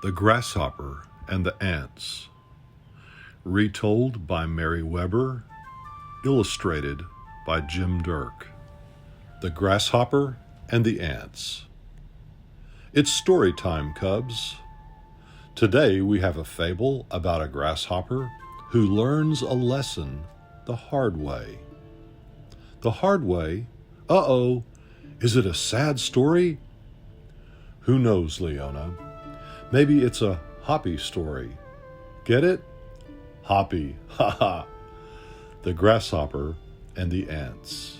The Grasshopper and the Ants. Retold by Mary Weber. Illustrated by Jim Dirk. The Grasshopper and the Ants. It's story time, cubs. Today we have a fable about a grasshopper who learns a lesson the hard way. The hard way? Uh-oh, is it a sad story? Who knows, Leona? Maybe it's a hoppy story. Get it? Hoppy, ha ha. The Grasshopper and the Ants.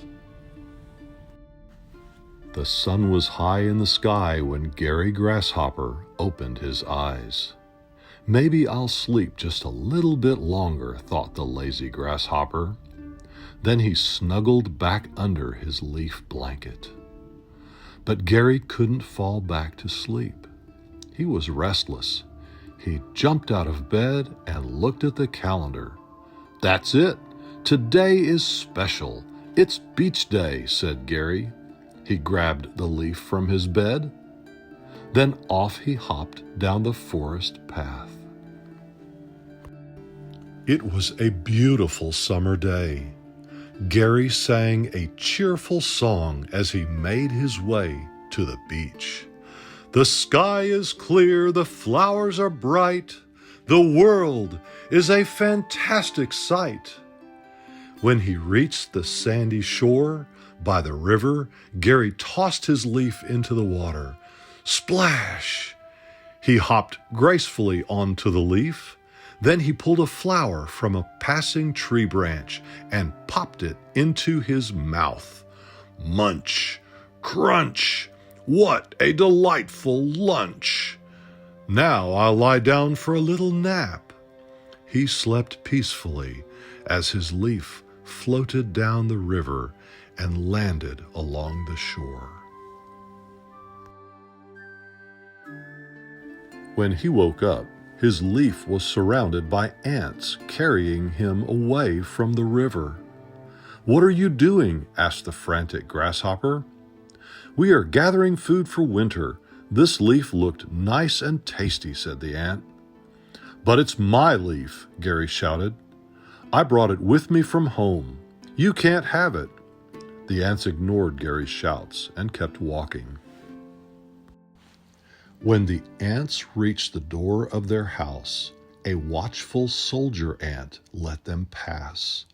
The sun was high in the sky when Gary Grasshopper opened his eyes. Maybe I'll sleep just a little bit longer, thought the lazy grasshopper. Then he snuggled back under his leaf blanket. But Gary couldn't fall back to sleep. He was restless. He jumped out of bed and looked at the calendar. That's it. Today is special. It's beach day, said Gary. He grabbed the leaf from his bed. Then off he hopped down the forest path. It was a beautiful summer day. Gary sang a cheerful song as he made his way to the beach. The sky is clear, the flowers are bright, the world is a fantastic sight. When he reached the sandy shore by the river, Gary tossed his leaf into the water. Splash! He hopped gracefully onto the leaf. Then he pulled a flower from a passing tree branch and popped it into his mouth. Munch! Crunch! What a delightful lunch! Now I'll lie down for a little nap. He slept peacefully as his leaf floated down the river and landed along the shore. When he woke up, his leaf was surrounded by ants carrying him away from the river. "What are you doing?" asked the frantic grasshopper. "We are gathering food for winter. This leaf looked nice and tasty," said the ant. "But it's my leaf," Gary shouted. "I brought it with me from home. You can't have it." The ants ignored Gary's shouts and kept walking. When the ants reached the door of their house, a watchful soldier ant let them pass.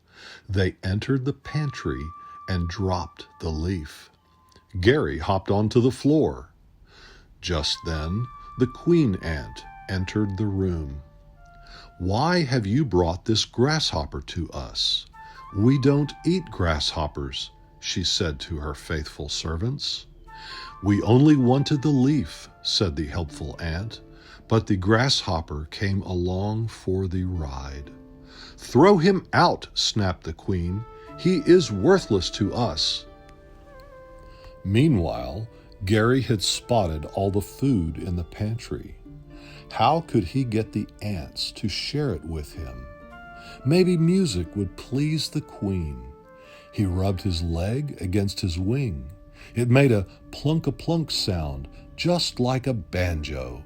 They entered the pantry and dropped the leaf. Gary hopped onto the floor. Just then, the queen ant entered the room. "Why have you brought this grasshopper to us? We don't eat grasshoppers," she said to her faithful servants. "We only wanted the leaf," said the helpful ant, but the grasshopper came along for the ride. "Throw him out," snapped the queen. "He is worthless to us." Meanwhile, Gary had spotted all the food in the pantry. How could he get the ants to share it with him? Maybe music would please the queen. He rubbed his leg against his wing. It made a plunk-a-plunk sound, just like a banjo.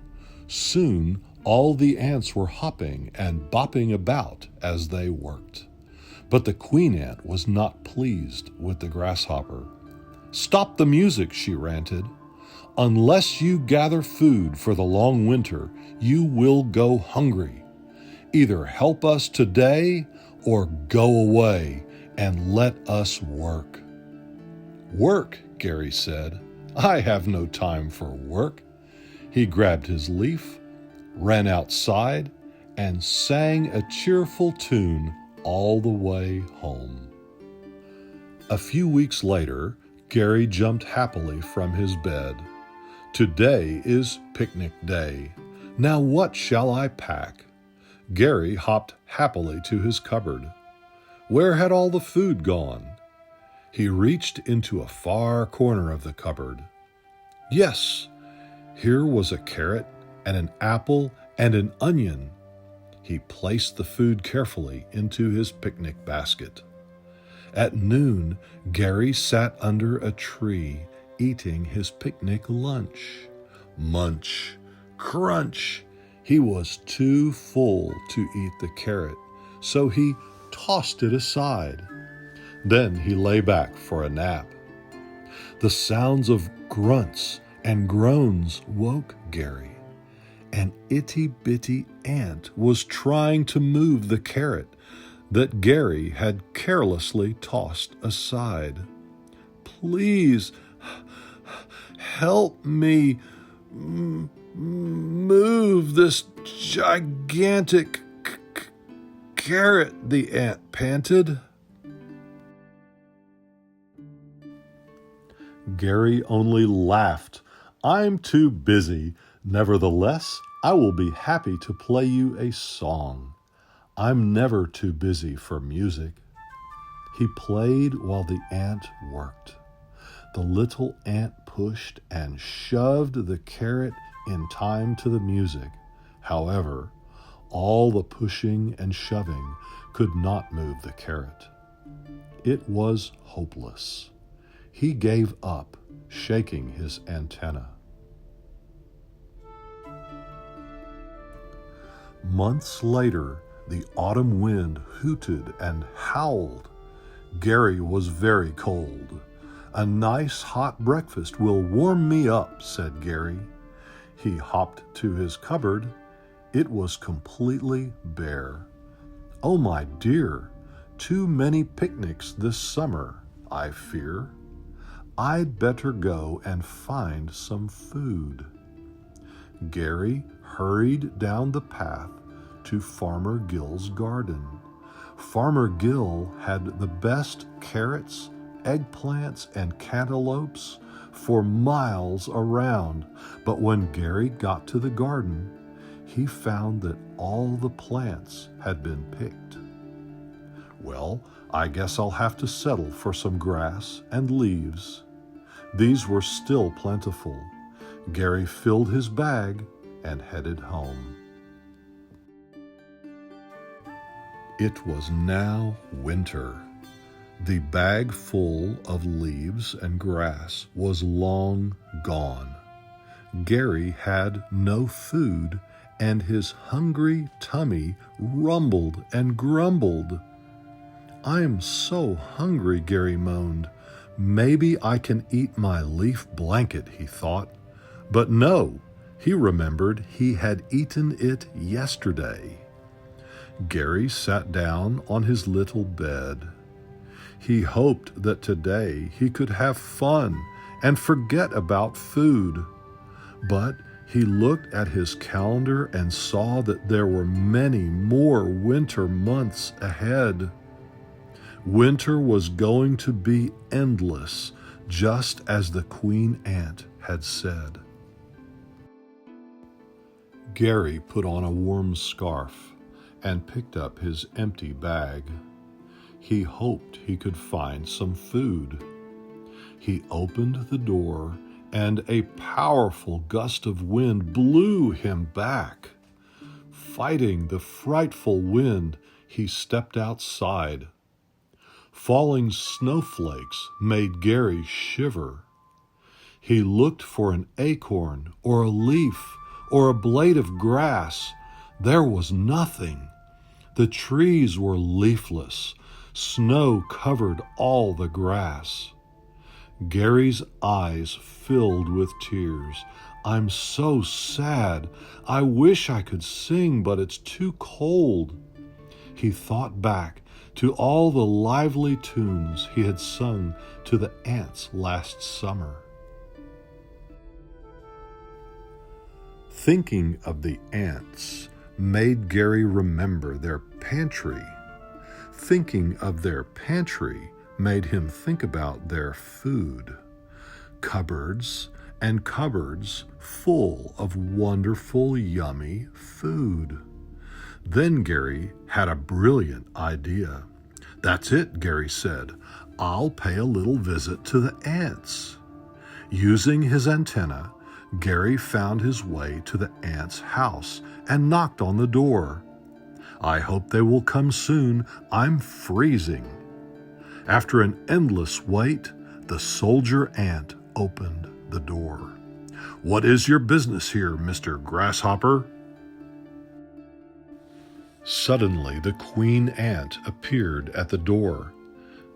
Soon, all the ants were hopping and bopping about as they worked. But the queen ant was not pleased with the grasshopper. "Stop the music," she ranted. "Unless you gather food for the long winter, you will go hungry. Either help us today or go away and let us work." "Work," Gary said. "I have no time for work." He grabbed his leaf, ran outside, and sang a cheerful tune all the way home. A few weeks later, Gary jumped happily from his bed. Today is picnic day. Now what shall I pack? Gary hopped happily to his cupboard. Where had all the food gone? He reached into a far corner of the cupboard. Yes, here was a carrot and an apple and an onion. He placed the food carefully into his picnic basket. At noon, Gary sat under a tree, eating his picnic lunch. Munch, crunch! He was too full to eat the carrot, so he tossed it aside. Then he lay back for a nap. The sounds of grunts and groans woke Gary. An itty-bitty ant was trying to move the carrot that Gary had carelessly tossed aside. "Please help me move this gigantic carrot," the ant panted. Gary only laughed. "I'm too busy. Nevertheless, I will be happy to play you a song. I'm never too busy for music." He played while the ant worked. The little ant pushed and shoved the carrot in time to the music. However, all the pushing and shoving could not move the carrot. It was hopeless. He gave up, shaking his antenna. Months later, the autumn wind hooted and howled. Gary was very cold. "A nice hot breakfast will warm me up," said Gary. He hopped to his cupboard. It was completely bare. "Oh, my dear, too many picnics this summer, I fear. I'd better go and find some food." Gary hurried down the path to Farmer Gill's garden. Farmer Gill had the best carrots, eggplants, and cantaloupes for miles around. But when Gary got to the garden, he found that all the plants had been picked. "Well, I guess I'll have to settle for some grass and leaves." These were still plentiful. Gary filled his bag and headed home. It was now winter. The bag full of leaves and grass was long gone. Gary had no food, and his hungry tummy rumbled and grumbled. "I'm so hungry," Gary moaned. "Maybe I can eat my leaf blanket," he thought. But no, he remembered he had eaten it yesterday. Gary sat down on his little bed. He hoped that today he could have fun and forget about food. But he looked at his calendar and saw that there were many more winter months ahead. Winter was going to be endless, just as the Queen Ant had said. Gary put on a warm scarf and picked up his empty bag. He hoped he could find some food. He opened the door, and a powerful gust of wind blew him back. Fighting the frightful wind, he stepped outside. Falling snowflakes made Gary shiver. He looked for an acorn or a leaf or a blade of grass. There was nothing. The trees were leafless. Snow covered all the grass. Gary's eyes filled with tears. "I'm so sad. I wish I could sing, but it's too cold." He thought back to all the lively tunes he had sung to the ants last summer. Thinking of the ants made Gary remember their pantry. Thinking of their pantry made him think about their food. Cupboards and cupboards full of wonderful, yummy food. Then Gary had a brilliant idea. "That's it," Gary said. "I'll pay a little visit to the ants." Using his antenna, Gary found his way to the ants' house and knocked on the door. "I hope they will come soon. I'm freezing." After an endless wait, the soldier ant opened the door. "What is your business here, Mr. Grasshopper?" Suddenly the queen ant appeared at the door.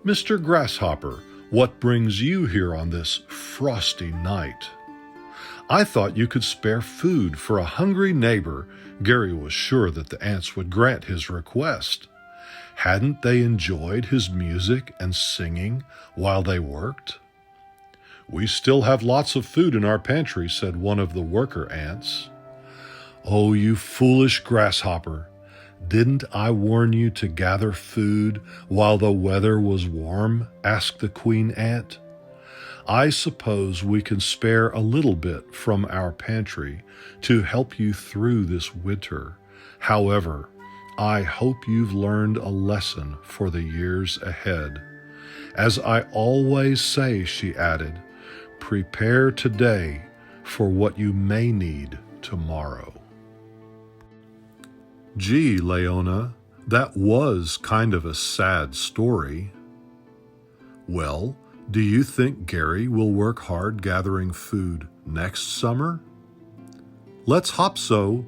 "Mr. Grasshopper, what brings you here on this frosty night?" "I thought you could spare food for a hungry neighbor." Gary was sure that the ants would grant his request. Hadn't they enjoyed his music and singing while they worked? "We still have lots of food in our pantry," said one of the worker ants. "Oh, you foolish grasshopper! Didn't I warn you to gather food while the weather was warm?" asked the queen ant. "I suppose we can spare a little bit from our pantry to help you through this winter. However, I hope you've learned a lesson for the years ahead. As I always say," she added, "prepare today for what you may need tomorrow." Gee, Leona, that was kind of a sad story. Well, do you think Gary will work hard gathering food next summer? Let's hope so.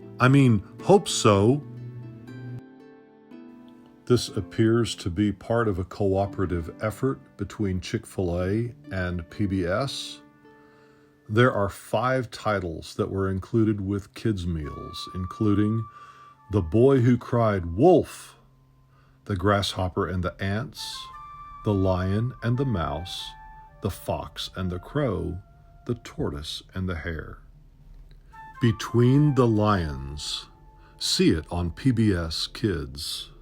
This appears to be part of a cooperative effort between Chick-fil-A and PBS. There are 5 titles that were included with kids' meals, including The Boy Who Cried Wolf, The Grasshopper and the Ants, The Lion and the Mouse, The Fox and the Crow, The Tortoise and the Hare. Between the Lions. See it on PBS Kids.